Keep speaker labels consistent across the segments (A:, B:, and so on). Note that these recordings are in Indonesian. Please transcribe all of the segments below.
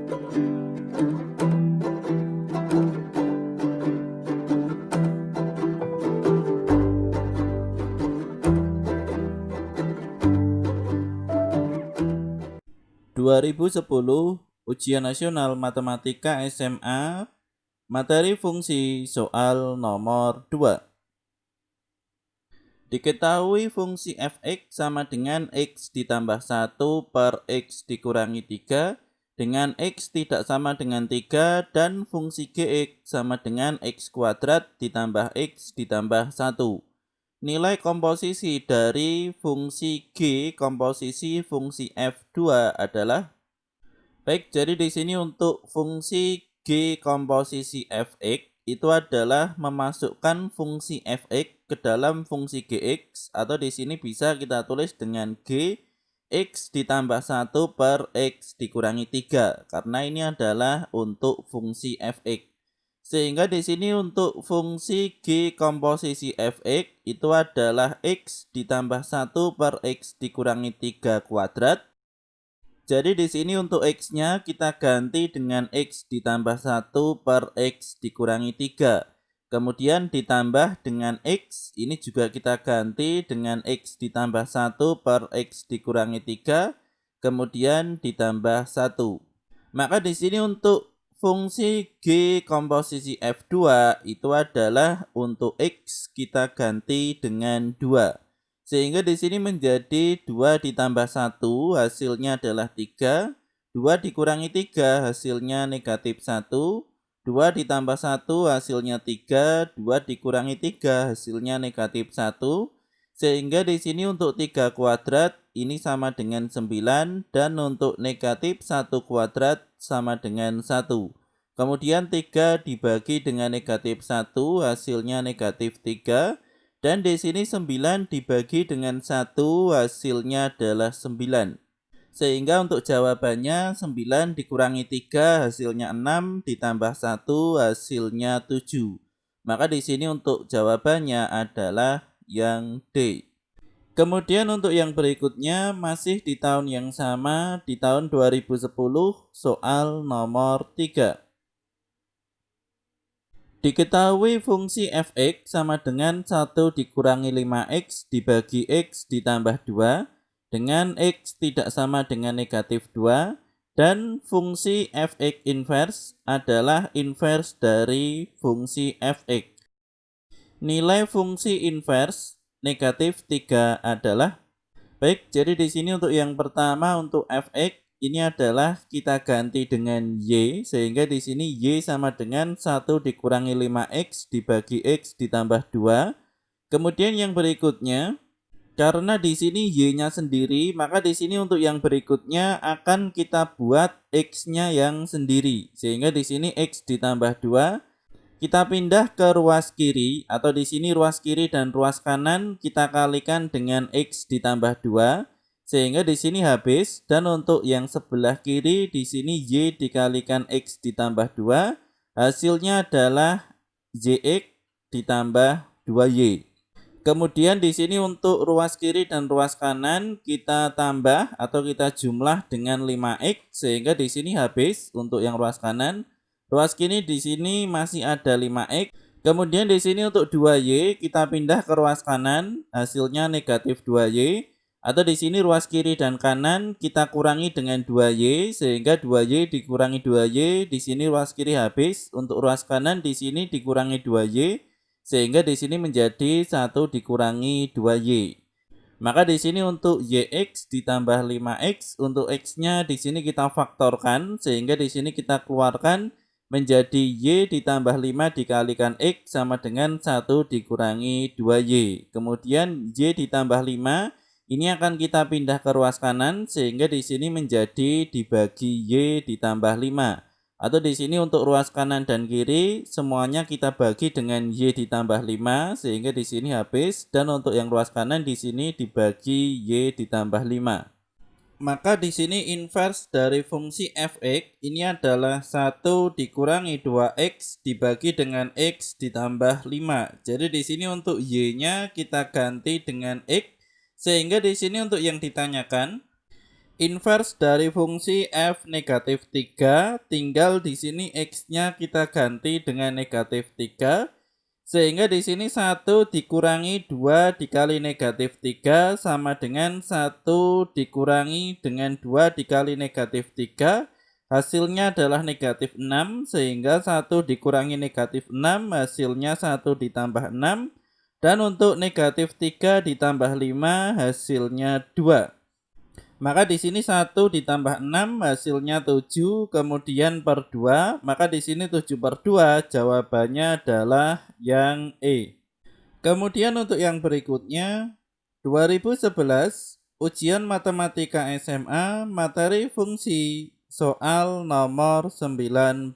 A: 2010 Ujian Nasional Matematika SMA Materi fungsi soal nomor 2. Diketahui fungsi fx sama dengan x ditambah 1 per x dikurangi 3 dengan x tidak sama dengan 3 dan fungsi gx sama dengan x kuadrat ditambah x ditambah 1. Nilai komposisi dari fungsi g komposisi fungsi f2 adalah baik, jadi di sini untuk fungsi g komposisi fx itu adalah memasukkan fungsi fx ke dalam fungsi gx atau di sini bisa kita tulis dengan g x ditambah 1 per x dikurangi 3 karena ini adalah untuk fungsi fx. Sehingga di sini untuk fungsi g komposisi fx itu adalah x ditambah 1 per x dikurangi 3 kuadrat. Jadi di sini untuk x-nya kita ganti dengan x ditambah 1 per x dikurangi 3. Kemudian ditambah dengan x, ini juga kita ganti dengan x ditambah 1 per x dikurangi 3. Kemudian ditambah 1. Maka di sini untuk fungsi g komposisi f2 itu adalah untuk x kita ganti dengan 2. Sehingga di sini menjadi 2 ditambah 1 hasilnya adalah 3. 2 dikurangi 3 hasilnya negatif 1. 2 ditambah 1 hasilnya 3. 2 dikurangi 3 hasilnya negatif 1. Sehingga di sini untuk 3 kuadrat ini sama dengan 9 dan untuk negatif 1 kuadrat sama dengan 1. Kemudian 3 dibagi dengan negatif 1 hasilnya negatif 3. Dan di sini 9 dibagi dengan 1 hasilnya adalah 9. Sehingga untuk jawabannya 9 dikurangi 3 hasilnya 6 ditambah 1 hasilnya 7. Maka di sini untuk jawabannya adalah yang D. Kemudian untuk yang berikutnya masih di tahun yang sama, di tahun 2010 soal nomor 3. Diketahui fungsi fx sama dengan 1 dikurangi 5x dibagi x ditambah 2 dengan x tidak sama dengan negatif 2 dan fungsi fx inverse adalah inverse dari fungsi fx. Nilai fungsi inverse negatif 3 adalah baik, jadi di sini untuk yang pertama untuk fx ini adalah kita ganti dengan y, sehingga di sini y sama dengan 1 dikurangi 5x dibagi x ditambah 2. Kemudian yang berikutnya, karena di sini y-nya sendiri, maka di sini untuk yang berikutnya akan kita buat x-nya yang sendiri. Sehingga di sini x ditambah 2, kita pindah ke ruas kiri, atau di sini ruas kiri dan ruas kanan kita kalikan dengan x ditambah 2. Sehingga di sini habis dan untuk yang sebelah kiri di sini y dikalikan x ditambah 2 hasilnya adalah yx ditambah 2y. Kemudian di sini untuk ruas kiri dan ruas kanan kita tambah atau kita jumlah dengan 5x sehingga di sini habis untuk yang ruas kanan. Ruas kiri di sini masih ada 5x. Kemudian di sini untuk 2y kita pindah ke ruas kanan hasilnya negatif 2y. Atau di sini ruas kiri dan kanan kita kurangi dengan 2y sehingga 2y dikurangi 2y di sini ruas kiri habis. Untuk ruas kanan di sini dikurangi 2y sehingga di sini menjadi 1 dikurangi 2y. Maka di sini untuk yx ditambah 5x untuk x-nya di sini kita faktorkan sehingga di sini kita keluarkan menjadi y ditambah 5 dikalikan x sama dengan 1 dikurangi 2y. Kemudian y ditambah 5 ini akan kita pindah ke ruas kanan sehingga di sini menjadi dibagi y ditambah 5. Atau di sini untuk ruas kanan dan kiri semuanya kita bagi dengan y ditambah 5 sehingga di sini habis dan untuk yang ruas kanan di sini dibagi y ditambah 5. Maka di sini inverse dari fungsi fx ini adalah 1 dikurangi 2x dibagi dengan x ditambah 5. Jadi di sini untuk y-nya kita ganti dengan x. Sehingga di sini untuk yang ditanyakan, Inverse dari fungsi f negatif 3, tinggal di sini x-nya kita ganti dengan negatif 3, sehingga di sini 1 dikurangi 2 dikali negatif 3 sama dengan 1 dikurangi dengan 2 dikali negatif 3, hasilnya adalah negatif 6, sehingga 1 dikurangi negatif 6, hasilnya 1 ditambah 6, dan untuk negatif 3 ditambah 5, hasilnya 2. Maka di sini 1 ditambah 6 hasilnya 7, kemudian per 2, maka di sini 7 per 2 jawabannya adalah yang E. Kemudian untuk yang berikutnya, 2011 ujian matematika SMA materi fungsi soal nomor 19.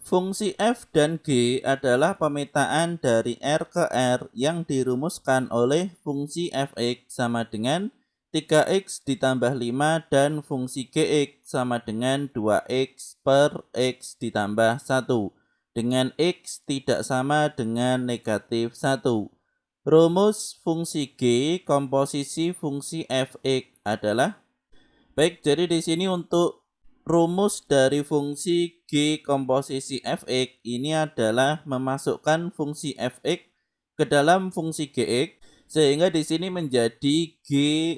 A: Fungsi f dan g adalah pemetaan dari R ke R yang dirumuskan oleh fungsi fx sama dengan 3x ditambah 5 dan fungsi gx sama dengan 2x per x ditambah 1 dengan x tidak sama dengan negatif 1. Rumus fungsi g komposisi fungsi fx adalah, baik, jadi di sini untuk rumus dari fungsi g komposisi fx ini adalah memasukkan fungsi fx ke dalam fungsi gx, sehingga di sini menjadi g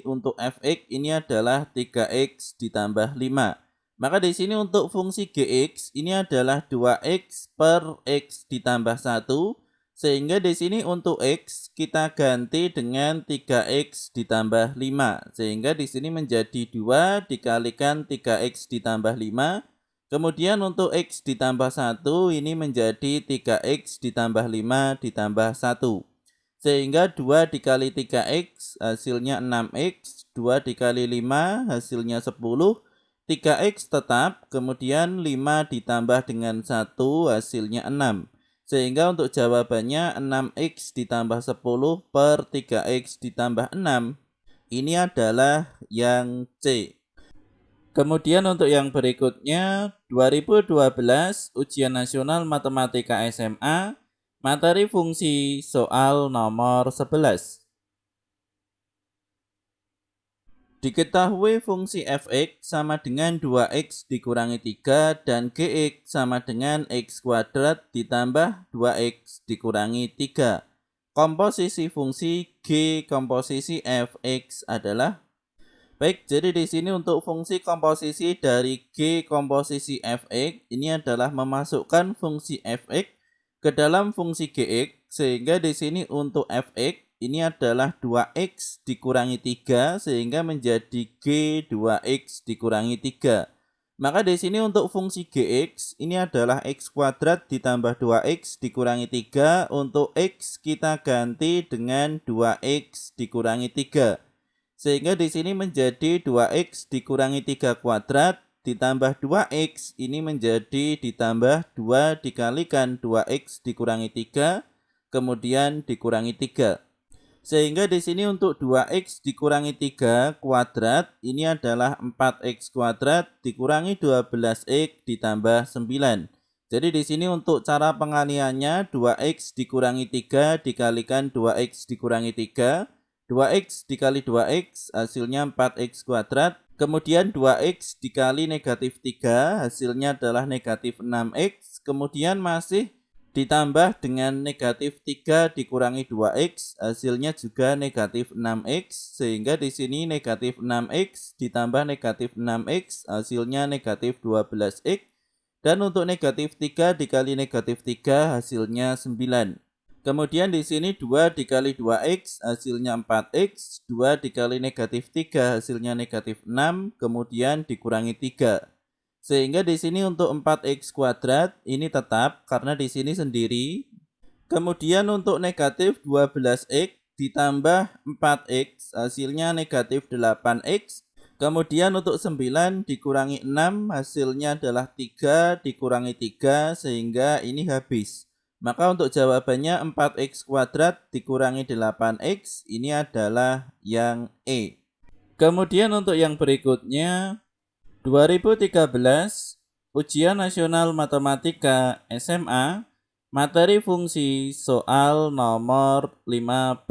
A: untuk fx ini adalah 3x ditambah 5. Maka di sini untuk fungsi gx ini adalah 2x per x ditambah 1, sehingga di sini untuk x kita ganti dengan 3x ditambah 5. Sehingga di sini menjadi 2 dikalikan 3x ditambah 5. Kemudian untuk x ditambah 1 ini menjadi 3x ditambah 5 ditambah 1. Sehingga 2 dikali 3x hasilnya 6x, 2 dikali 5 hasilnya 10, 3x tetap, kemudian 5 ditambah dengan 1 hasilnya 6. Sehingga untuk jawabannya 6x ditambah 10 per 3x ditambah 6. Ini adalah yang C. Kemudian untuk yang berikutnya, 2012 Ujian Nasional Matematika SMA, materi fungsi soal nomor 11. Diketahui fungsi fx sama dengan 2x dikurangi 3 dan gx sama dengan x kuadrat ditambah 2x dikurangi 3. Komposisi fungsi g komposisi fx adalah, baik, jadi di sini untuk fungsi komposisi dari g komposisi fx ini adalah memasukkan fungsi fx ke dalam fungsi gx, sehingga di sini untuk fx ini adalah 2x dikurangi 3 sehingga menjadi g 2x dikurangi 3. Maka di sini untuk fungsi gx ini adalah x kuadrat ditambah 2x dikurangi 3. Untuk x kita ganti dengan 2x dikurangi 3. Sehingga di sini menjadi 2x dikurangi 3 kuadrat ditambah 2x ini menjadi ditambah 2 dikalikan 2x dikurangi 3 kemudian dikurangi 3. Sehingga di sini untuk 2x dikurangi 3 kuadrat ini adalah 4x kuadrat dikurangi 12x ditambah 9. Jadi di sini untuk cara pengaliannya 2x dikurangi 3 dikalikan 2x dikurangi 3. 2x dikali 2x hasilnya 4x kuadrat. Kemudian 2x dikali negatif 3 hasilnya adalah negatif 6x. Kemudian masih ditambah dengan negatif 3 dikurangi 2x hasilnya juga negatif 6x, sehingga di sini negatif 6x ditambah negatif 6x hasilnya negatif 12x, dan untuk negatif 3 dikali negatif 3 hasilnya 9. Kemudian di sini 2 dikali 2x hasilnya 4x, 2 dikali negatif 3 hasilnya negatif 6, kemudian dikurangi 3. Sehingga di sini untuk 4x kuadrat ini tetap karena di sini sendiri. Kemudian untuk negatif 12x ditambah 4x hasilnya negatif 8x. Kemudian untuk 9 dikurangi 6 hasilnya adalah 3 dikurangi 3 sehingga ini habis. Maka untuk jawabannya 4x kuadrat dikurangi 8x ini adalah yang E. Kemudian untuk yang berikutnya, 2013 Ujian Nasional Matematika SMA, materi fungsi soal nomor 15.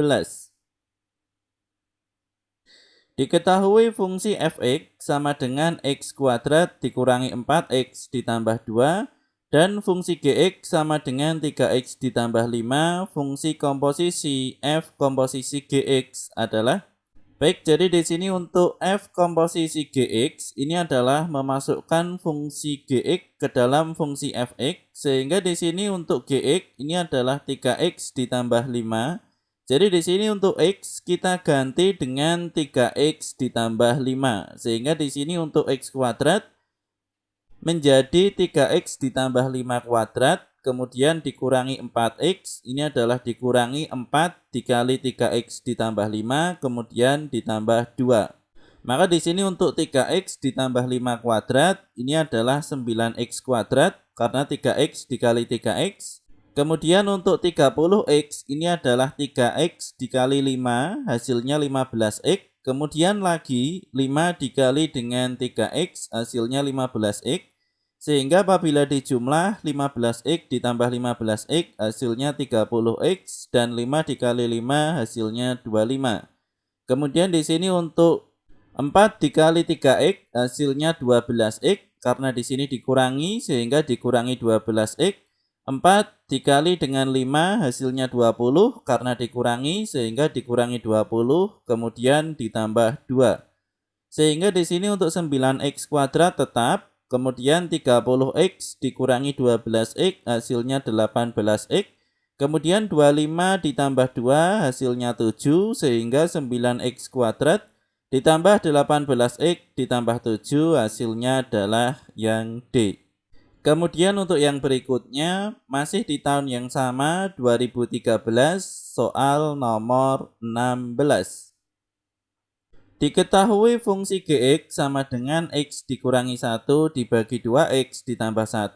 A: Diketahui fungsi f(x) sama dengan x kuadrat dikurangi 4x ditambah 2 dan fungsi gx sama dengan 3x ditambah 5. Fungsi komposisi f komposisi gx adalah baik, jadi di sini untuk f komposisi gx ini adalah memasukkan fungsi gx ke dalam fungsi fx, sehingga di sini untuk gx ini adalah 3x ditambah 5. Jadi di sini untuk x kita ganti dengan 3x ditambah 5, sehingga di sini untuk x kuadrat menjadi 3x ditambah 5 kuadrat, kemudian dikurangi 4x, ini adalah dikurangi 4 dikali 3x ditambah 5, kemudian ditambah 2. Maka di sini untuk 3x ditambah 5 kuadrat, ini adalah 9x kuadrat, karena 3x dikali 3x. Kemudian untuk 30x, ini adalah 3x dikali 5, hasilnya 15x. Kemudian lagi 5 dikali dengan 3x, hasilnya 15x. Sehingga apabila dijumlah 15x ditambah 15x hasilnya 30x dan 5 dikali 5 hasilnya 25. Kemudian di sini untuk 4 dikali 3x hasilnya 12x, karena di sini dikurangi sehingga dikurangi 12x. 4 dikali dengan 5 hasilnya 20, karena dikurangi sehingga dikurangi 20, kemudian ditambah 2. Sehingga di sini untuk 9x kuadrat tetap. Kemudian 30x dikurangi 12x hasilnya 18x. Kemudian 25 ditambah 2 hasilnya 7, sehingga 9x kuadrat ditambah 18x ditambah 7 hasilnya adalah yang D. Kemudian untuk yang berikutnya masih di tahun yang sama 2013, soal nomor 16. Diketahui fungsi gx sama dengan x dikurangi 1 dibagi 2x ditambah 1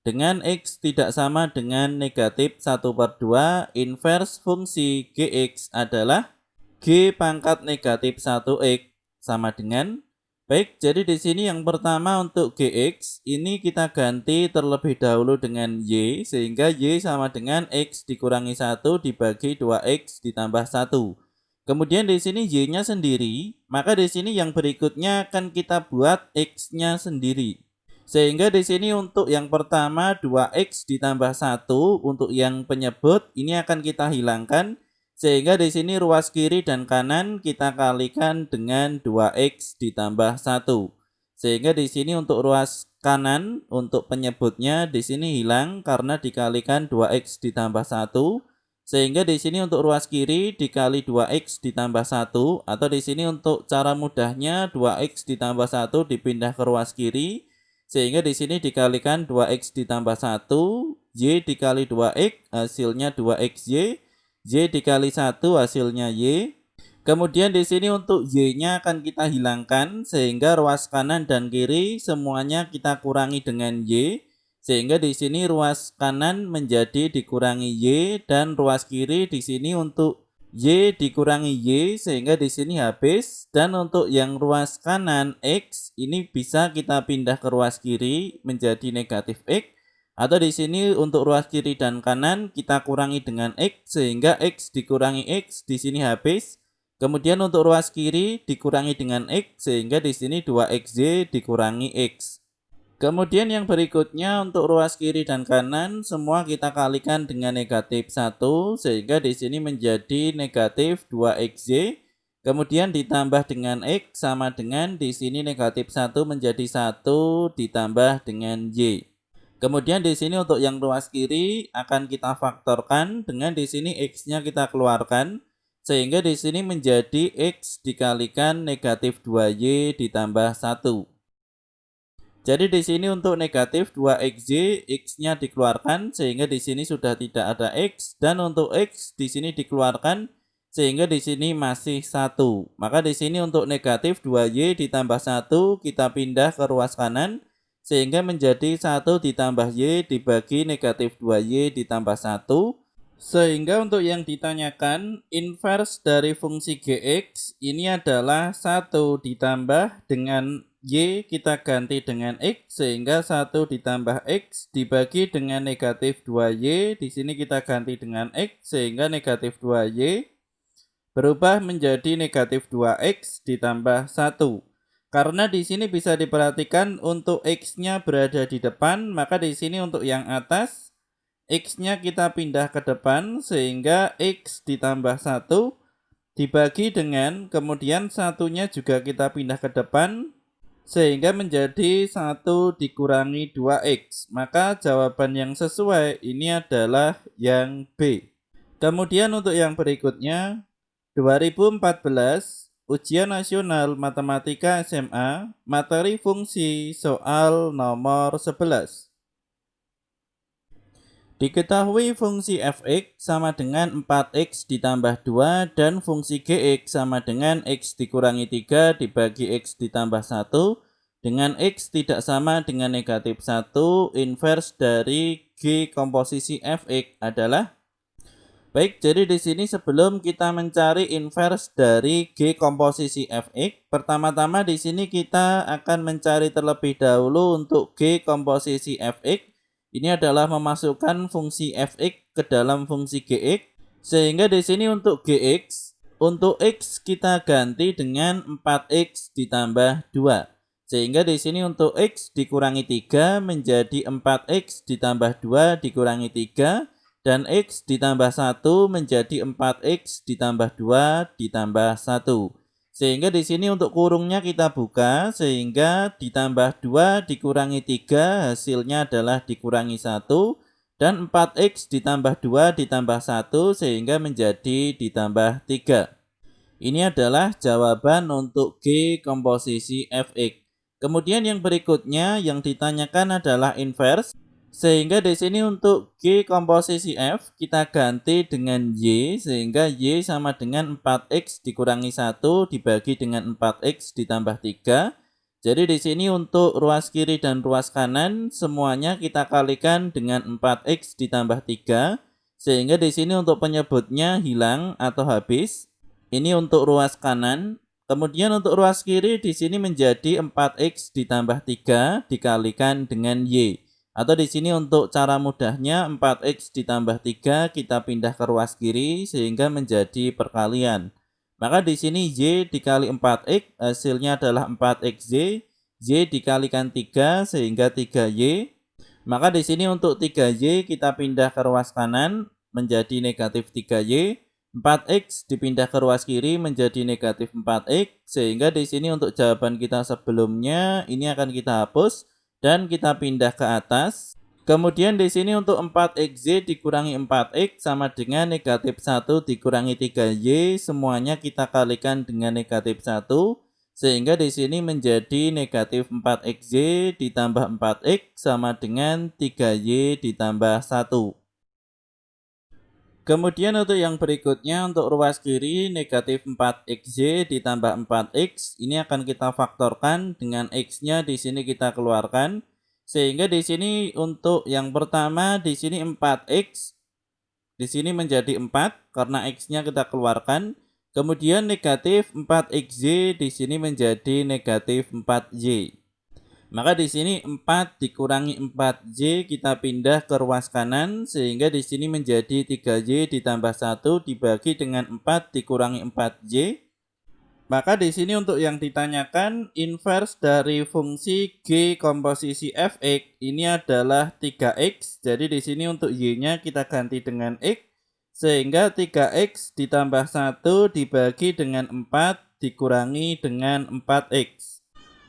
A: dengan x tidak sama dengan negatif 1/2. Inverse fungsi gx adalah g pangkat negatif 1x sama dengan, baik, jadi di sini yang pertama untuk gx ini kita ganti terlebih dahulu dengan y, sehingga y sama dengan x dikurangi 1 dibagi 2x ditambah 1. Kemudian di sini y-nya sendiri, maka di sini yang berikutnya akan kita buat x-nya sendiri. Sehingga di sini untuk yang pertama 2x ditambah 1 untuk yang penyebut ini akan kita hilangkan. Sehingga di sini ruas kiri dan kanan kita kalikan dengan 2x ditambah 1. Sehingga di sini untuk ruas kanan untuk penyebutnya di sini hilang karena dikalikan 2x ditambah 1. Sehingga di sini untuk ruas kiri dikali 2x ditambah 1, atau di sini untuk cara mudahnya 2x ditambah 1 dipindah ke ruas kiri, sehingga di sini dikalikan 2x ditambah 1, y dikali 2x hasilnya 2xy, y dikali 1 hasilnya y. Kemudian di sini untuk y-nya akan kita hilangkan, sehingga ruas kanan dan kiri semuanya kita kurangi dengan y. Sehingga di sini ruas kanan menjadi dikurangi y dan ruas kiri di sini untuk y dikurangi y, sehingga di sini habis. Dan untuk yang ruas kanan x ini bisa kita pindah ke ruas kiri menjadi negatif x, atau di sini untuk ruas kiri dan kanan kita kurangi dengan x, sehingga x dikurangi x di sini habis. Kemudian untuk ruas kiri dikurangi dengan x, sehingga di sini 2xy dikurangi x. Kemudian yang berikutnya untuk ruas kiri dan kanan semua kita kalikan dengan negatif 1, sehingga di sini menjadi negatif 2xy. Kemudian ditambah dengan x sama dengan di sini negatif 1 menjadi 1 ditambah dengan y. Kemudian di sini untuk yang ruas kiri akan kita faktorkan dengan di sini x-nya kita keluarkan, sehingga di sini menjadi x dikalikan negatif 2y ditambah 1. Jadi di sini untuk negatif 2xy, x-nya dikeluarkan sehingga di sini sudah tidak ada x, dan untuk x di sini dikeluarkan sehingga di sini masih 1. Maka di sini untuk negatif 2y ditambah 1 kita pindah ke ruas kanan sehingga menjadi 1 ditambah y dibagi negatif 2y ditambah 1. Sehingga untuk yang ditanyakan, inverse dari fungsi gx ini adalah 1 ditambah dengan y kita ganti dengan x, sehingga 1 ditambah x dibagi dengan negatif 2y, di sini kita ganti dengan x sehingga negatif 2y berubah menjadi negatif 2x ditambah 1. Karena di sini bisa diperhatikan untuk x-nya berada di depan, maka di sini untuk yang atas, x-nya kita pindah ke depan sehingga x ditambah 1 dibagi dengan kemudian satunya juga kita pindah ke depan sehingga menjadi 1 dikurangi 2x. Maka jawaban yang sesuai ini adalah yang B. Kemudian untuk yang berikutnya, 2014 Ujian Nasional Matematika SMA, materi fungsi soal nomor 11. Diketahui fungsi fx sama dengan 4x ditambah 2 dan fungsi gx sama dengan x dikurangi 3 dibagi x ditambah 1 dengan x tidak sama dengan negatif 1, inverse dari g komposisi fx adalah. Baik, jadi di sini sebelum kita mencari inverse dari G komposisi fx, pertama-tama di sini kita akan mencari terlebih dahulu untuk G komposisi fx. Ini adalah memasukkan fungsi fx ke dalam fungsi gx, sehingga di sini untuk gx, untuk x kita ganti dengan 4x ditambah 2. Sehingga di sini untuk x dikurangi 3 menjadi 4x ditambah 2 dikurangi 3. Dan x ditambah 1 menjadi 4x ditambah 2 ditambah 1. Sehingga di sini untuk kurungnya kita buka, sehingga ditambah 2 dikurangi 3 hasilnya adalah dikurangi 1. Dan 4x ditambah 2 ditambah 1 sehingga menjadi ditambah 3. Ini adalah jawaban untuk G komposisi fx. Kemudian yang berikutnya yang ditanyakan adalah inverse. Sehingga di sini untuk G komposisi F kita ganti dengan Y, sehingga Y sama dengan 4x dikurangi 1 dibagi dengan 4x ditambah 3. Jadi di sini untuk ruas kiri dan ruas kanan semuanya kita kalikan dengan 4x ditambah 3. Sehingga di sini untuk penyebutnya hilang atau habis. Ini untuk ruas kanan. Kemudian untuk ruas kiri di sini menjadi 4x ditambah 3 dikalikan dengan Y. Atau di sini untuk cara mudahnya 4x ditambah 3 kita pindah ke ruas kiri sehingga menjadi perkalian. Maka di sini Y dikali 4x hasilnya adalah 4xY. Y dikalikan 3 sehingga 3Y. Maka di sini untuk 3Y kita pindah ke ruas kanan menjadi negatif 3Y. 4x dipindah ke ruas kiri menjadi negatif 4x. Sehingga di sini untuk jawaban kita sebelumnya ini akan kita hapus dan kita pindah ke atas. Kemudian di sini untuk 4xy dikurangi 4x sama dengan negatif 1 dikurangi 3y, semuanya kita kalikan dengan negatif 1 sehingga di sini menjadi negatif 4xy ditambah 4x sama dengan 3y ditambah 1. Kemudian untuk yang berikutnya untuk ruas kiri negatif 4xy ditambah 4x ini akan kita faktorkan dengan x-nya di sini kita keluarkan sehingga di sini untuk yang pertama di sini 4x di sini menjadi 4 karena x-nya kita keluarkan. Kemudian negatif 4xy di sini menjadi negatif 4y. Maka di sini 4 dikurangi 4y kita pindah ke ruas kanan sehingga di sini menjadi 3y ditambah 1 dibagi dengan 4 dikurangi 4y. Maka di sini untuk yang ditanyakan inverse dari fungsi G komposisi fx ini adalah 3x. Jadi di sini untuk y-nya kita ganti dengan x sehingga 3x ditambah 1 dibagi dengan 4 dikurangi dengan 4x.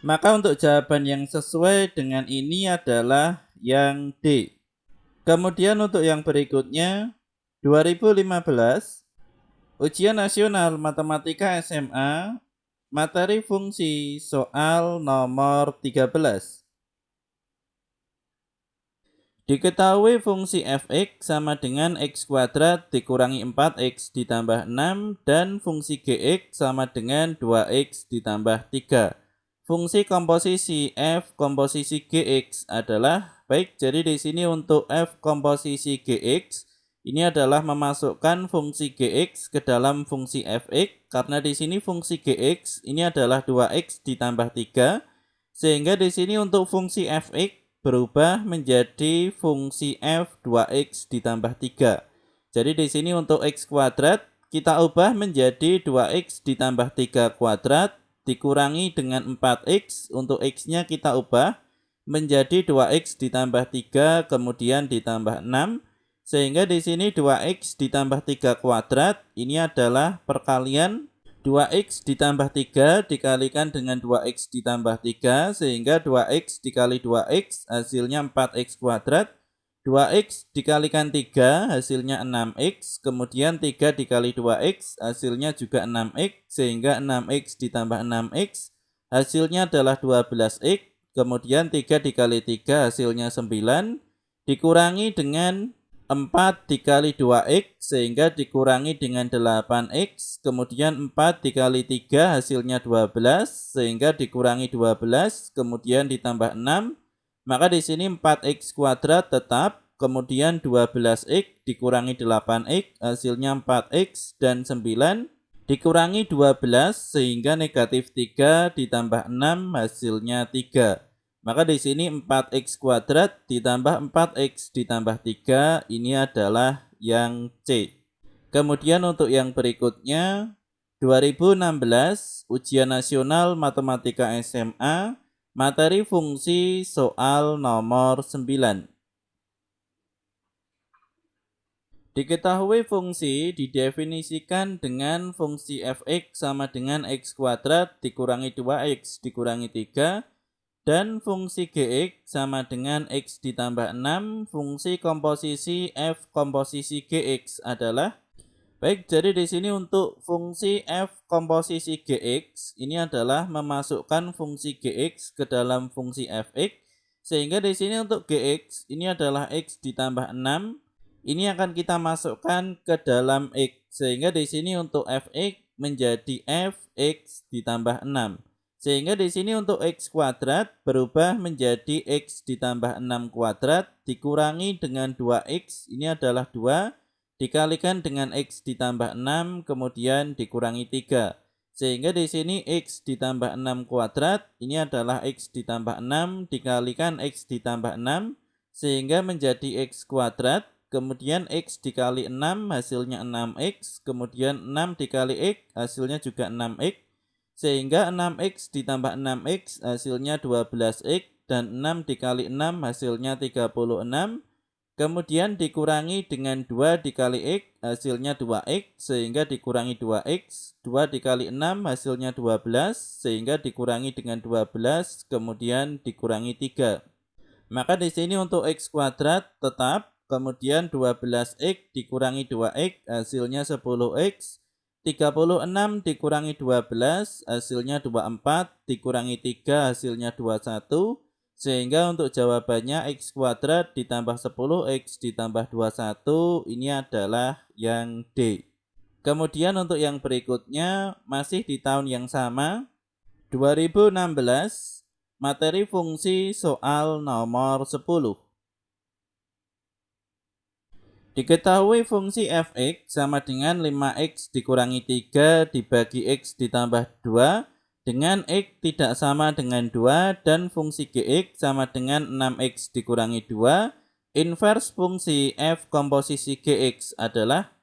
A: Maka untuk jawaban yang sesuai dengan ini adalah yang D. Kemudian untuk yang berikutnya, 2015, Ujian Nasional Matematika SMA, materi fungsi soal nomor 13. Diketahui fungsi fx sama dengan x kuadrat dikurangi 4x ditambah 6 dan fungsi gx sama dengan 2x ditambah 3. Fungsi komposisi f komposisi gx adalah baik. Jadi di sini untuk f komposisi gx ini adalah memasukkan fungsi gx ke dalam fungsi fx karena di sini fungsi gx ini adalah 2x ditambah 3 sehingga di sini untuk fungsi fx berubah menjadi fungsi f 2x ditambah 3. Jadi di sini untuk x kuadrat kita ubah menjadi 2x ditambah 3 kuadrat dikurangi dengan 4x. Untuk x-nya kita ubah menjadi 2x ditambah 3 kemudian ditambah 6. Sehingga di sini 2x ditambah 3 kuadrat ini adalah perkalian 2x ditambah 3 dikalikan dengan 2x ditambah 3 sehingga 2x dikali 2x hasilnya 4x kuadrat. 2x dikalikan 3 hasilnya 6x, kemudian 3 dikali 2x hasilnya juga 6x, sehingga 6x ditambah 6x hasilnya adalah 12x, kemudian 3 dikali 3 hasilnya 9, dikurangi dengan 4 dikali 2x sehingga dikurangi dengan 8x, kemudian 4 dikali 3 hasilnya 12 sehingga dikurangi 12, kemudian ditambah 6. Maka di sini 4x kuadrat tetap, kemudian 12x dikurangi 8x hasilnya 4x dan 9 dikurangi 12 sehingga negatif 3 ditambah 6 hasilnya 3. Maka di sini 4x kuadrat ditambah 4x ditambah 3 ini adalah yang C. Kemudian untuk yang berikutnya 2016 Ujian Nasional Matematika SMA materi fungsi soal nomor 9. Diketahui fungsi didefinisikan dengan fungsi f(x) sama dengan x kuadrat dikurangi 2x dikurangi 3 dan fungsi gx sama dengan x ditambah 6. Fungsi komposisi f komposisi gx adalah baik, jadi di sini untuk fungsi f komposisi gx ini adalah memasukkan fungsi gx ke dalam fungsi fx, sehingga di sini untuk gx ini adalah x ditambah 6. Ini akan kita masukkan ke dalam x, sehingga di sini untuk fx menjadi fx ditambah 6. Sehingga di sini untuk x kuadrat berubah menjadi x ditambah 6 kuadrat dikurangi dengan 2x ini adalah 2 dikalikan dengan x ditambah 6 kemudian dikurangi 3. Sehingga di sini x ditambah 6 kuadrat ini adalah x ditambah 6 dikalikan x ditambah 6 sehingga menjadi x kuadrat, kemudian x dikali 6 hasilnya 6x, kemudian 6 dikali x hasilnya juga 6x, sehingga 6x ditambah 6x hasilnya 12x dan 6 dikali 6 hasilnya 36. Kemudian dikurangi dengan 2 dikali x hasilnya 2x sehingga dikurangi 2x, 2 dikali 6 hasilnya 12 sehingga dikurangi dengan 12 kemudian dikurangi 3. Maka di sini untuk x kuadrat tetap, kemudian 12x dikurangi 2x hasilnya 10x, 36 dikurangi 12 hasilnya 24 dikurangi 3 hasilnya 21. Sehingga untuk jawabannya x kuadrat ditambah 10x ditambah 21 ini adalah yang D. Kemudian untuk yang berikutnya masih di tahun yang sama 2016 materi fungsi soal nomor 10. Diketahui fungsi fx sama dengan 5x dikurangi 3 dibagi x ditambah 2 dengan x tidak sama dengan 2 dan fungsi gx sama dengan 6x dikurangi 2. Inverse fungsi f komposisi gx adalah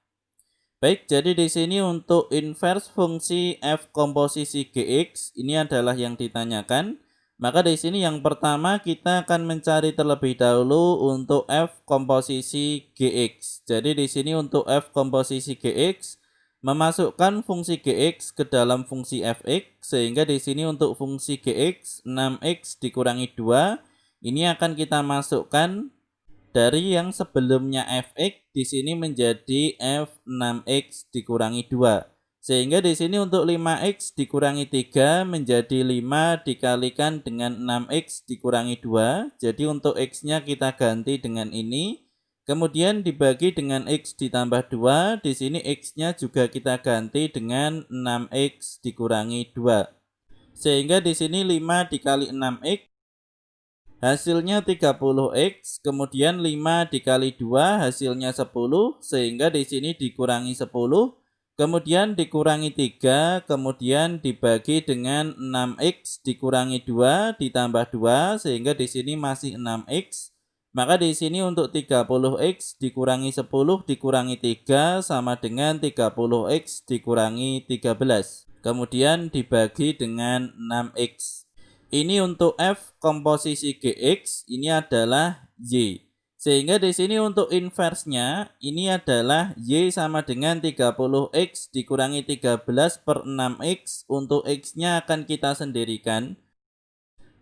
A: baik, jadi di sini untuk inverse fungsi f komposisi gx ini adalah yang ditanyakan. Maka di sini yang pertama kita akan mencari terlebih dahulu untuk f komposisi gx. Jadi di sini untuk f komposisi gx memasukkan fungsi gx ke dalam fungsi fx, sehingga di sini untuk fungsi gx 6x dikurangi 2 ini akan kita masukkan dari yang sebelumnya fx di sini menjadi f6x dikurangi 2. Sehingga di sini untuk 5x dikurangi 3 menjadi 5 dikalikan dengan 6x dikurangi 2. Jadi untuk x-nya kita ganti dengan ini. Kemudian dibagi dengan x ditambah 2, di sini x-nya juga kita ganti dengan 6x dikurangi 2. Sehingga di sini 5 dikali 6x hasilnya 30x, kemudian 5 dikali 2 hasilnya 10, sehingga di sini dikurangi 10, kemudian dikurangi 3, kemudian dibagi dengan 6x dikurangi 2 ditambah 2, sehingga di sini masih 6x. Maka di sini untuk 30x dikurangi 10 dikurangi 3 sama dengan 30x dikurangi 13. Kemudian dibagi dengan 6x. Ini untuk f komposisi gx, ini adalah y. Sehingga di sini untuk inversnya ini adalah y sama dengan 30x dikurangi 13 per 6x. Untuk x-nya akan kita sendirikan.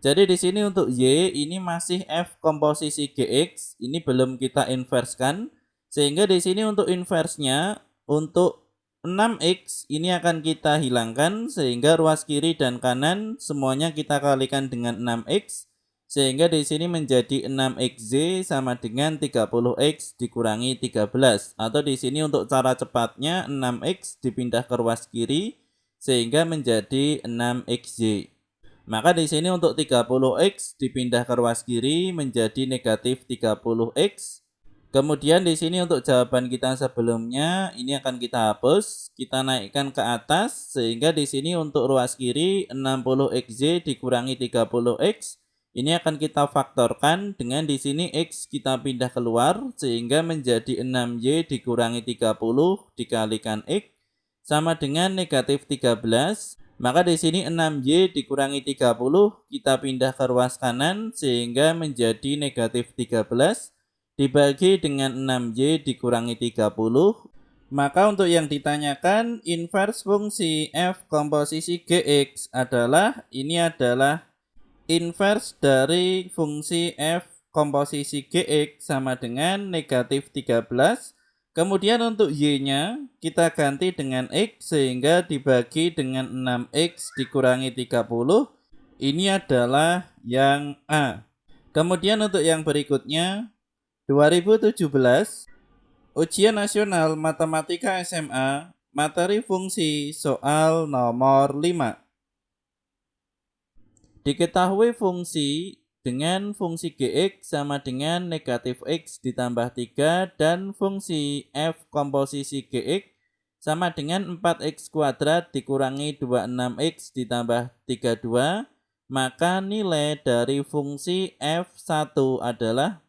A: Jadi di sini untuk y ini masih f komposisi gx, ini belum kita inverskan. Sehingga di sini untuk inversnya untuk 6x ini akan kita hilangkan sehingga ruas kiri dan kanan semuanya kita kalikan dengan 6x. Sehingga di sini menjadi 6xz sama dengan 30x dikurangi 13. Atau di sini untuk cara cepatnya 6x dipindah ke ruas kiri sehingga menjadi 6xz. Maka di sini untuk 30x dipindah ke ruas kiri menjadi negatif 30x. Kemudian di sini untuk jawaban kita sebelumnya ini akan kita hapus, kita naikkan ke atas sehingga di sini untuk ruas kiri 60xz dikurangi 30x. Ini akan kita faktorkan dengan di sini x kita pindah keluar sehingga menjadi 6y dikurangi 30 dikalikan x sama dengan negatif 13. Maka di sini 6y dikurangi 30 kita pindah ke ruas kanan sehingga menjadi negatif 13 dibagi dengan 6y dikurangi 30. Maka untuk yang ditanyakan inverse fungsi f komposisi gx adalah ini adalah inverse dari fungsi f komposisi gx sama dengan negatif 13. Kemudian untuk y-nya kita ganti dengan x sehingga dibagi dengan 6x dikurangi 30. Ini adalah yang A. Kemudian untuk yang berikutnya 2017 Ujian Nasional Matematika SMA materi fungsi soal nomor 5. Diketahui fungsi dengan fungsi gx sama dengan negatif x ditambah 3 dan fungsi f komposisi gx sama dengan 4x kuadrat dikurangi 26x ditambah 32, maka nilai dari fungsi f1 adalah.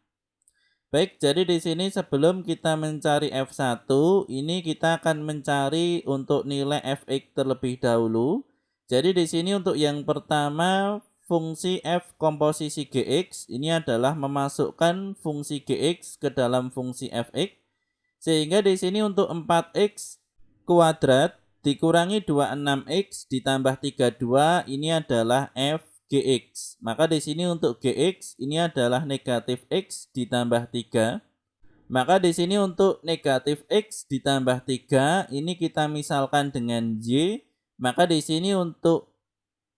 A: Baik, jadi di sini sebelum kita mencari f1, ini kita akan mencari untuk nilai fx terlebih dahulu. Jadi di sini untuk yang pertama fungsi f komposisi gx ini adalah memasukkan fungsi gx ke dalam fungsi fx. Sehingga di sini untuk 4x kuadrat dikurangi 26x ditambah 32 ini adalah f gx. Maka di sini untuk gx ini adalah negatif x ditambah 3. Maka di sini untuk negatif x ditambah 3 ini kita misalkan dengan y. Maka di sini untuk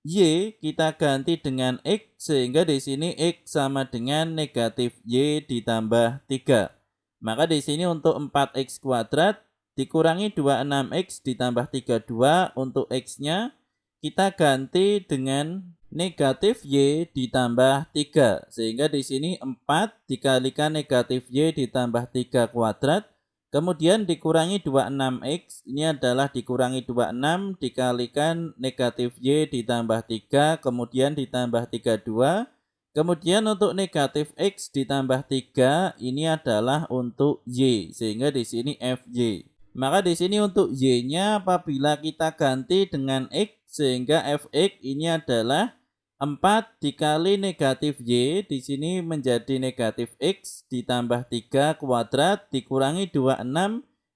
A: y kita ganti dengan x sehingga di sini x sama dengan negatif y ditambah 3. Maka di sini untuk 4x kuadrat dikurangi 26x ditambah 32 untuk x-nya kita ganti dengan negatif y ditambah 3 sehingga di sini 4 dikalikan negatif y ditambah 3 kuadrat. Kemudian dikurangi 26x, ini adalah dikurangi 26 dikalikan negatif y ditambah 3, kemudian ditambah 32. Kemudian untuk negatif x ditambah 3, ini adalah untuk y, sehingga di sini fy. Maka di sini untuk y-nya apabila kita ganti dengan x, sehingga fx ini adalah 4 dikali negatif y, di sini menjadi negatif x ditambah 3 kuadrat dikurangi 26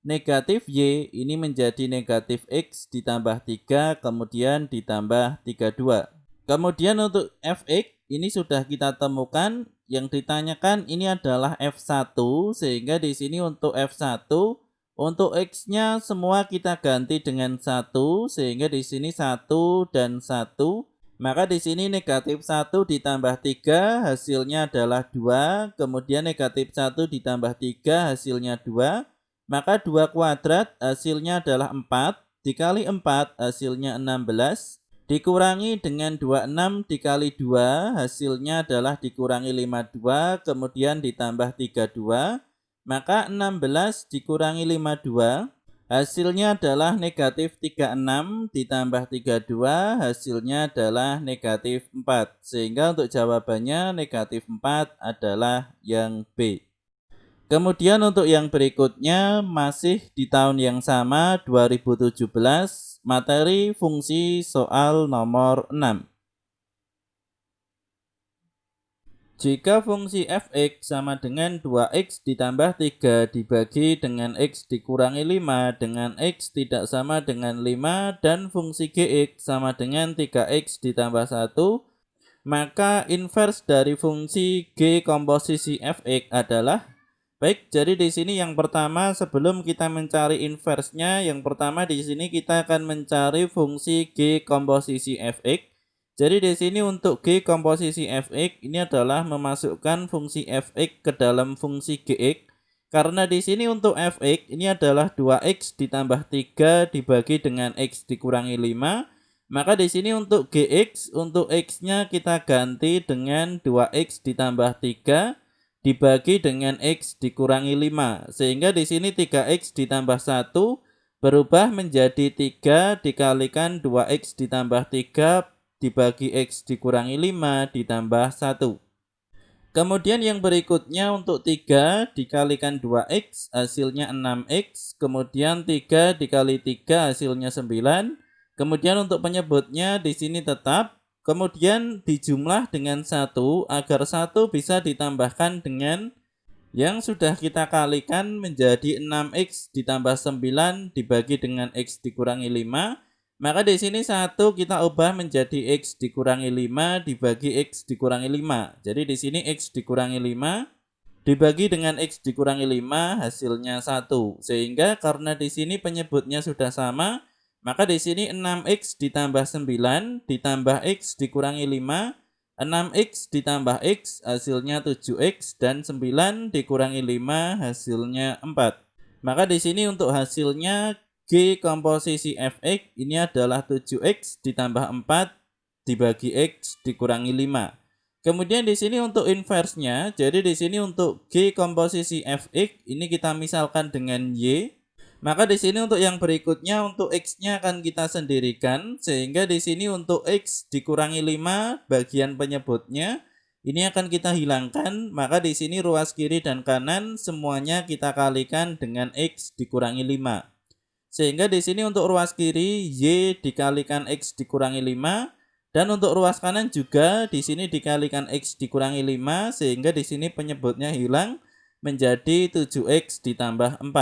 A: negatif y, ini menjadi negatif x ditambah 3 kemudian ditambah 32. Kemudian untuk fx ini sudah kita temukan, yang ditanyakan ini adalah f1 sehingga di sini untuk f1 untuk x-nya semua kita ganti dengan 1 sehingga di sini 1 dan 1. Maka di sini negatif 1 ditambah 3 hasilnya adalah 2. Kemudian negatif 1 ditambah 3 hasilnya 2. Maka 2 kuadrat hasilnya adalah 4. Dikali 4 hasilnya 16. Dikurangi dengan 26 dikali 2 hasilnya adalah dikurangi 52. Kemudian ditambah 32. Maka 16 dikurangi 52. Hasilnya adalah negatif 36 ditambah 32, hasilnya adalah negatif 4. Sehingga untuk jawabannya negatif 4 adalah yang B. Kemudian untuk yang berikutnya masih di tahun yang sama 2017, materi fungsi soal nomor 6. Jika fungsi f(x) sama dengan 2x ditambah 3 dibagi dengan x dikurangi 5 dengan x tidak sama dengan 5 dan fungsi gx sama dengan 3x ditambah 1, maka inverse dari fungsi g komposisi f(x) adalah, baik, jadi di sini yang pertama sebelum kita mencari inverse-nya, yang pertama di sini kita akan mencari fungsi g komposisi f(x). Jadi di sini untuk g komposisi f(x) ini adalah memasukkan fungsi f(x) ke dalam fungsi gx. Karena di sini untuk f(x) ini adalah 2x ditambah 3 dibagi dengan x dikurangi 5. Maka di sini untuk gx, untuk x-nya kita ganti dengan 2x ditambah 3 dibagi dengan x dikurangi 5. Sehingga di sini 3x ditambah 1 berubah menjadi 3 dikalikan 2x ditambah 3 dibagi x dikurangi 5 ditambah 1. Kemudian yang berikutnya untuk 3 dikalikan 2x hasilnya 6x. Kemudian 3 dikali 3 hasilnya 9. Kemudian untuk penyebutnya di sini tetap. Kemudian dijumlah dengan 1 agar 1 bisa ditambahkan dengan yang sudah kita kalikan menjadi 6x ditambah 9 dibagi dengan x dikurangi 5. Maka di sini 1 kita ubah menjadi x dikurangi 5 dibagi x dikurangi 5. Jadi di sini x dikurangi 5 dibagi dengan x dikurangi 5 hasilnya 1. Sehingga karena di sini penyebutnya sudah sama, maka di sini 6x ditambah 9 ditambah x dikurangi 5, 6x ditambah x hasilnya 7x dan 9 dikurangi 5 hasilnya 4. Maka di sini untuk hasilnya g komposisi f(x) ini adalah 7x ditambah 4 dibagi x dikurangi 5. Kemudian di sini untuk inverse-nya, jadi di sini untuk g komposisi f(x) ini kita misalkan dengan y. Maka di sini untuk yang berikutnya untuk x-nya akan kita sendirikan, sehingga di sini untuk x dikurangi 5 bagian penyebutnya ini akan kita hilangkan. Maka di sini ruas kiri dan kanan semuanya kita kalikan dengan x dikurangi 5. Sehingga di sini untuk ruas kiri y dikalikan x dikurangi 5 dan untuk ruas kanan juga di sini dikalikan x dikurangi 5 sehingga di sini penyebutnya hilang menjadi 7x ditambah 4.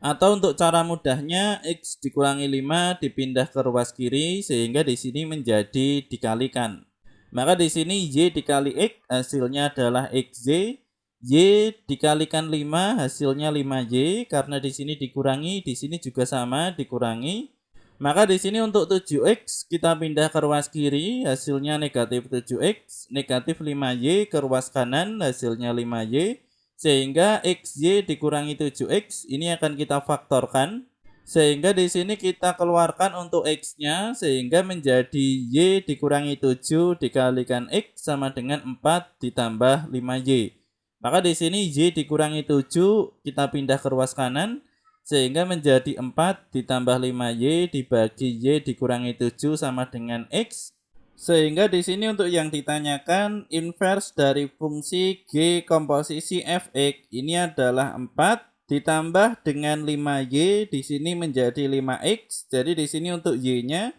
A: Atau untuk cara mudahnya x dikurangi 5 dipindah ke ruas kiri sehingga di sini menjadi dikalikan. Maka di sini y dikali x hasilnya adalah xy. Y dikalikan 5 hasilnya 5y karena di sini dikurangi, di sini juga sama dikurangi. Maka di sini untuk 7x kita pindah ke ruas kiri hasilnya negatif 7x, negatif 5y ke ruas kanan hasilnya 5y. Sehingga xy dikurangi 7x ini akan kita faktorkan. Sehingga di sini kita keluarkan untuk x-nya sehingga menjadi y dikurangi 7 dikalikan x sama dengan 4 ditambah 5y. Maka di sini y dikurangi 7 kita pindah ke ruas kanan sehingga menjadi 4 ditambah 5y dibagi y dikurangi 7 sama dengan x. Sehingga di sini untuk yang ditanyakan inverse dari fungsi g komposisi f(x) ini adalah 4 ditambah dengan 5y di sini menjadi 5x. Jadi di sini untuk y-nya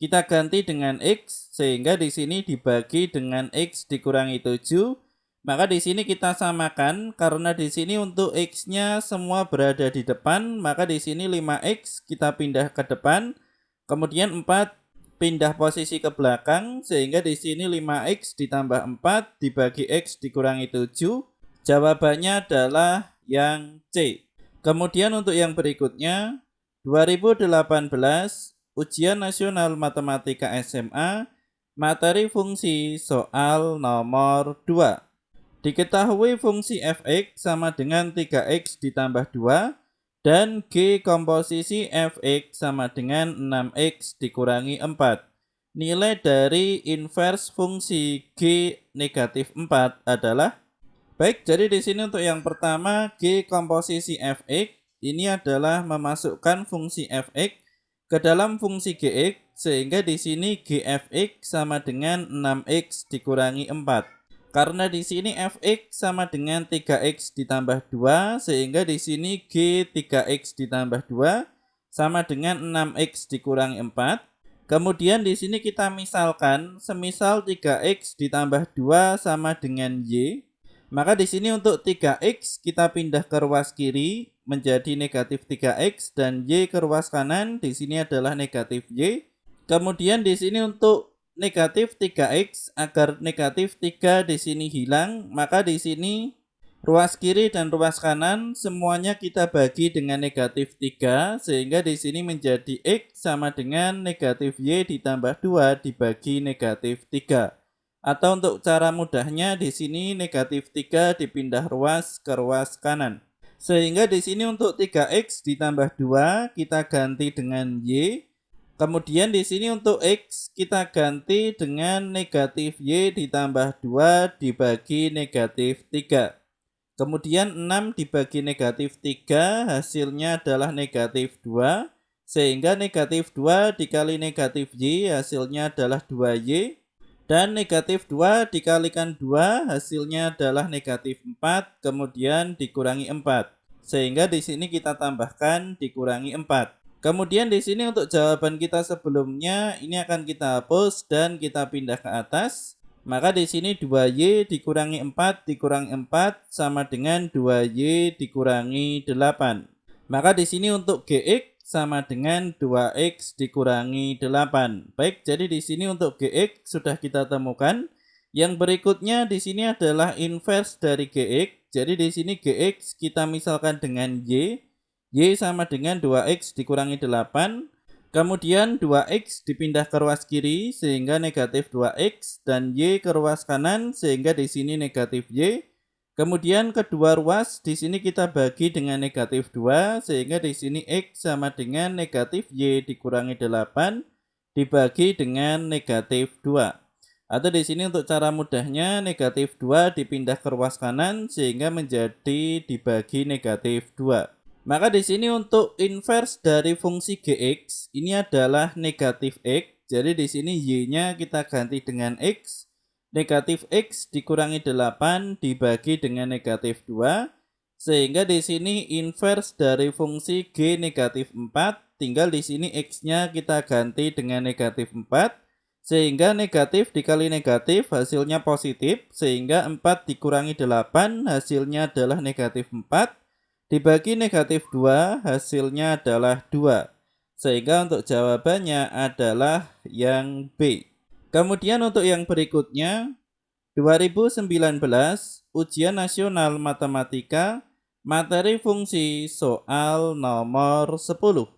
A: kita ganti dengan x sehingga di sini dibagi dengan x dikurangi 7. Maka di sini kita samakan karena di sini untuk x-nya semua berada di depan, maka di sini 5x kita pindah ke depan, kemudian 4 pindah posisi ke belakang sehingga di sini 5x ditambah 4 dibagi x dikurangi 7. Jawabannya adalah yang C. Kemudian untuk yang berikutnya 2018 Ujian Nasional Matematika SMA materi fungsi soal nomor 2. Diketahui fungsi f(x) sama dengan 3x ditambah 2 dan g komposisi f(x) sama dengan 6x dikurangi 4. Nilai dari inverse fungsi g negatif 4 adalah, baik, jadi di sini untuk yang pertama g komposisi f(x) ini adalah memasukkan fungsi fx ke dalam fungsi gx, sehingga di sini gfx sama dengan 6x dikurangi 4. Karena di sini fx sama dengan 3x ditambah 2, sehingga di sini g 3x ditambah 2 sama dengan 6x dikurangi 4. Kemudian di sini kita misalkan, semisal 3x ditambah 2 sama dengan y, maka di sini untuk 3x kita pindah ke ruas kiri menjadi negatif 3x dan y ke ruas kanan di sini adalah negatif y. Kemudian di sini untuk negatif 3x, agar negatif 3 di sini hilang, maka di sini ruas kiri dan ruas kanan semuanya kita bagi dengan negatif 3, sehingga di sini menjadi x sama dengan negatif y ditambah 2 dibagi negatif 3. Atau untuk cara mudahnya di sini negatif 3 dipindah ruas ke ruas kanan. Sehingga di sini untuk 3x ditambah 2 kita ganti dengan y. Kemudian di sini untuk x kita ganti dengan negatif y ditambah 2 dibagi negatif 3. Kemudian 6 dibagi negatif 3 hasilnya adalah negatif 2. Sehingga negatif 2 dikali negatif y hasilnya adalah 2y. Dan negatif 2 dikalikan 2 hasilnya adalah negatif 4, kemudian dikurangi 4. Sehingga di sini kita tambahkan dikurangi 4. Kemudian di sini untuk jawaban kita sebelumnya ini akan kita hapus dan kita pindah ke atas. Maka di sini 2y dikurangi 4 dikurangi 4 sama dengan 2y dikurangi 8. Maka di sini untuk gx sama dengan 2x dikurangi 8. Baik, jadi di sini untuk gx sudah kita temukan. Yang berikutnya di sini adalah inverse dari gx. Jadi di sini gx kita misalkan dengan y. Y sama dengan 2x dikurangi 8. Kemudian 2x dipindah ke ruas kiri sehingga negatif 2x dan y ke ruas kanan sehingga di sini negatif y. Kemudian kedua ruas di sini kita bagi dengan negatif 2 sehingga di sini x sama dengan negatif y dikurangi 8 dibagi dengan negatif 2. Atau di sini untuk cara mudahnya negatif 2 dipindah ke ruas kanan sehingga menjadi dibagi negatif 2. Maka di sini untuk inverse dari fungsi gx ini adalah negatif x. Jadi di sini y-nya kita ganti dengan x. Negatif x dikurangi 8 dibagi dengan negatif 2. Sehingga di sini inverse dari fungsi g negatif 4. Tinggal di sini x-nya kita ganti dengan negatif 4. Sehingga negatif dikali negatif hasilnya positif. Sehingga 4 dikurangi 8 hasilnya adalah negatif 4. Dibagi negatif 2 hasilnya adalah 2. Sehingga untuk jawabannya adalah yang B. Kemudian untuk yang berikutnya 2019 Ujian Nasional Matematika materi fungsi soal nomor 10.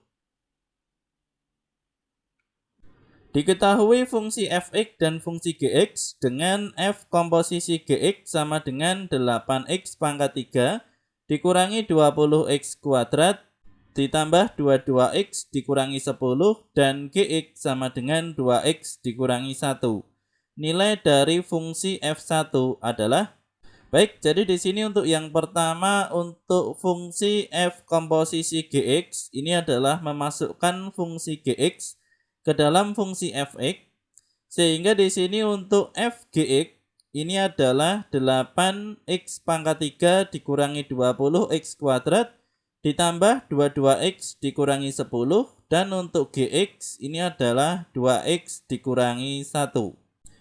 A: Diketahui fungsi fx dan fungsi gx dengan f komposisi gx sama dengan 8x pangkat 3 dikurangi 20x kuadrat ditambah 22x dikurangi 10 dan gx sama dengan 2x dikurangi 1. Nilai dari fungsi f1 adalah, baik, jadi di sini untuk yang pertama untuk fungsi f komposisi gx ini adalah memasukkan fungsi gx ke dalam fungsi fx, sehingga di sini untuk f gx ini adalah 8x pangkat 3 dikurangi 20x kuadrat ditambah 22x dikurangi 10 dan untuk gx ini adalah 2x dikurangi 1.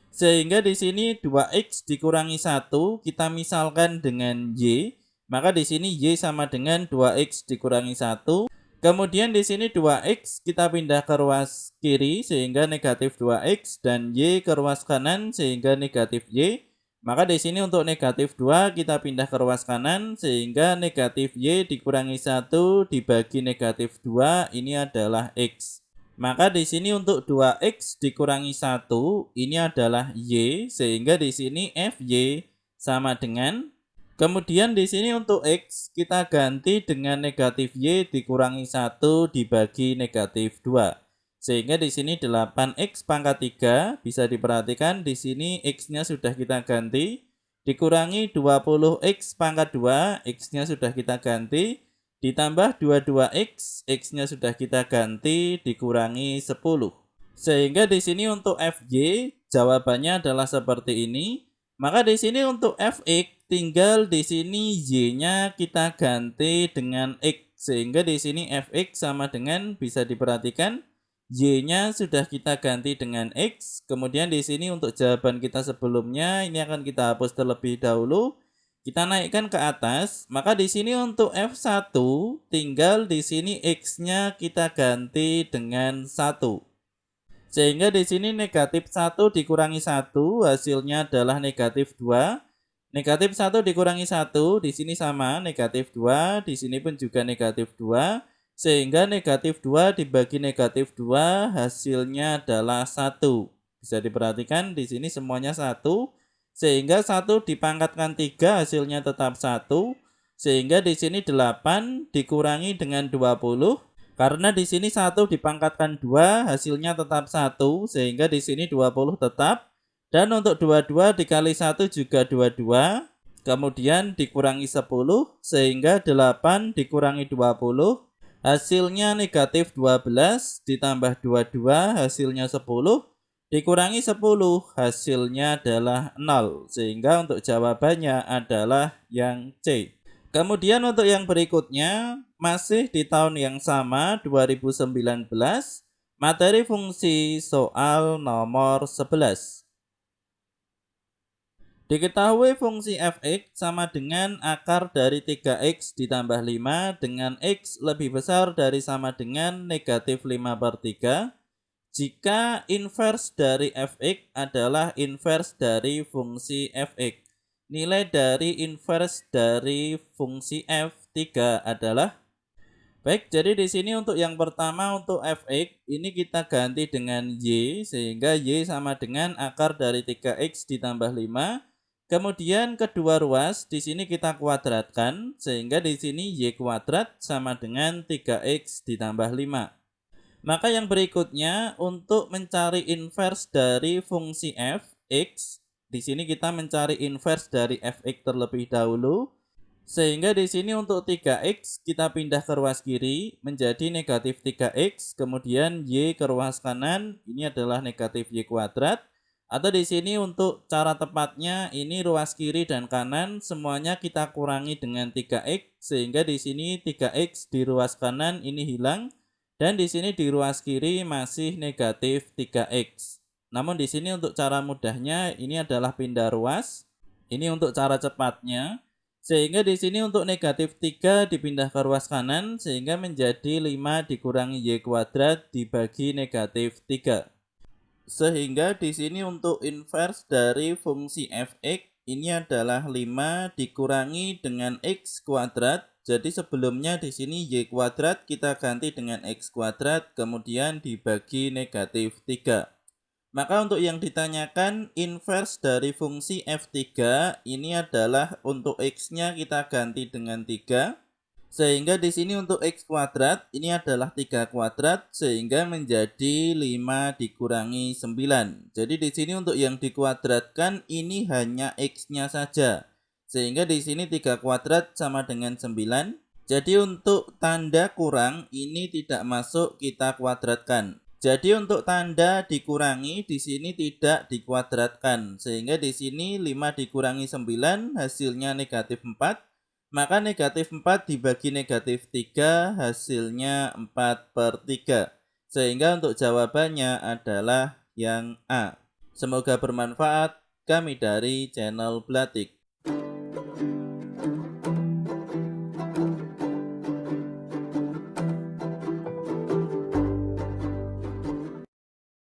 A: Sehingga di sini 2x dikurangi 1 kita misalkan dengan y, maka di sini y sama dengan 2x dikurangi 1. Kemudian di sini 2x kita pindah ke ruas kiri sehingga negatif 2x dan y ke ruas kanan sehingga negatif y. Maka di sini untuk negatif 2 kita pindah ke ruas kanan sehingga negatif y dikurangi 1 dibagi negatif 2 ini adalah x. Maka di sini untuk 2x dikurangi 1 ini adalah y sehingga di sini fy sama dengan, kemudian di sini untuk x kita ganti dengan negatif y dikurangi 1 dibagi negatif 2. Sehingga di sini 8x pangkat 3 bisa diperhatikan di sini x-nya sudah kita ganti dikurangi 20x pangkat 2, x-nya sudah kita ganti ditambah 22x, x-nya sudah kita ganti dikurangi 10. Sehingga di sini untuk FY jawabannya adalah seperti ini. Maka di sini untuk Fx tinggal di sini y-nya kita ganti dengan x. Sehingga di sini Fx sama dengan bisa diperhatikan y-nya sudah kita ganti dengan x. Kemudian di sini untuk jawaban kita sebelumnya ini akan kita hapus terlebih dahulu. Kita naikkan ke atas, maka di sini untuk F1 tinggal di sini x-nya kita ganti dengan 1. Sehingga di sini negatif 1 dikurangi 1 hasilnya adalah negatif 2. Negatif 1 dikurangi 1 di sini sama negatif 2, di sini pun juga negatif 2. Sehingga negatif 2 dibagi negatif 2 hasilnya adalah 1. Bisa diperhatikan di sini semuanya 1. Sehingga 1 dipangkatkan 3 hasilnya tetap 1. Sehingga di sini 8 dikurangi dengan 20. Karena di sini 1 dipangkatkan 2 hasilnya tetap 1 sehingga di sini 20 tetap. Dan untuk 22 dikali 1 juga 22. Kemudian dikurangi 10 sehingga 8 dikurangi 20 hasilnya negatif 12 ditambah 22 hasilnya 10 dikurangi 10 hasilnya adalah 0. Sehingga untuk jawabannya adalah yang C. Kemudian untuk yang berikutnya, masih di tahun yang sama 2019, materi fungsi soal nomor 11. Diketahui fungsi fx sama dengan akar dari 3x ditambah 5 dengan x lebih besar dari sama dengan negatif 5/3 jika inverse dari fx adalah inverse dari fungsi fx. Nilai dari inverse dari fungsi f3 adalah baik, jadi di sini untuk yang pertama untuk fx ini kita ganti dengan y sehingga y sama dengan akar dari 3x ditambah 5. Kemudian kedua ruas di sini kita kuadratkan sehingga di sini y kuadrat sama dengan 3x ditambah 5. Maka yang berikutnya untuk mencari inverse dari fungsi fx, di sini kita mencari inverse dari fx terlebih dahulu. Sehingga di sini untuk 3x kita pindah ke ruas kiri menjadi negatif 3x, kemudian y ke ruas kanan ini adalah negatif y kuadrat. Atau di sini untuk cara tepatnya ini ruas kiri dan kanan semuanya kita kurangi dengan 3x sehingga di sini 3x di ruas kanan ini hilang dan di sini di ruas kiri masih negatif 3x. Namun di sini untuk cara mudahnya ini adalah pindah ruas. Ini untuk cara cepatnya. Sehingga di sini untuk negatif 3 dipindah ke ruas kanan sehingga menjadi 5 dikurangi y kuadrat dibagi negatif 3. Sehingga di sini untuk inverse dari fungsi fx ini adalah 5 dikurangi dengan x kuadrat. Jadi sebelumnya di sini y kuadrat kita ganti dengan x kuadrat kemudian dibagi negatif 3. Maka untuk yang ditanyakan inverse dari fungsi f3 ini adalah untuk x-nya kita ganti dengan 3. Sehingga di sini untuk x kuadrat ini adalah 3 kuadrat sehingga menjadi 5 dikurangi 9. Jadi di sini untuk yang dikuadratkan ini hanya x-nya saja. Sehingga di sini 3 kuadrat sama dengan 9. Jadi untuk tanda kurang ini tidak masuk kita kuadratkan. Jadi untuk tanda dikurangi di sini tidak dikuadratkan sehingga di sini 5 dikurangi 9 hasilnya negatif 4. Maka negatif 4 dibagi negatif 3 hasilnya 4/3. Sehingga untuk jawabannya adalah yang A. Semoga bermanfaat. Kami dari channel Blatik.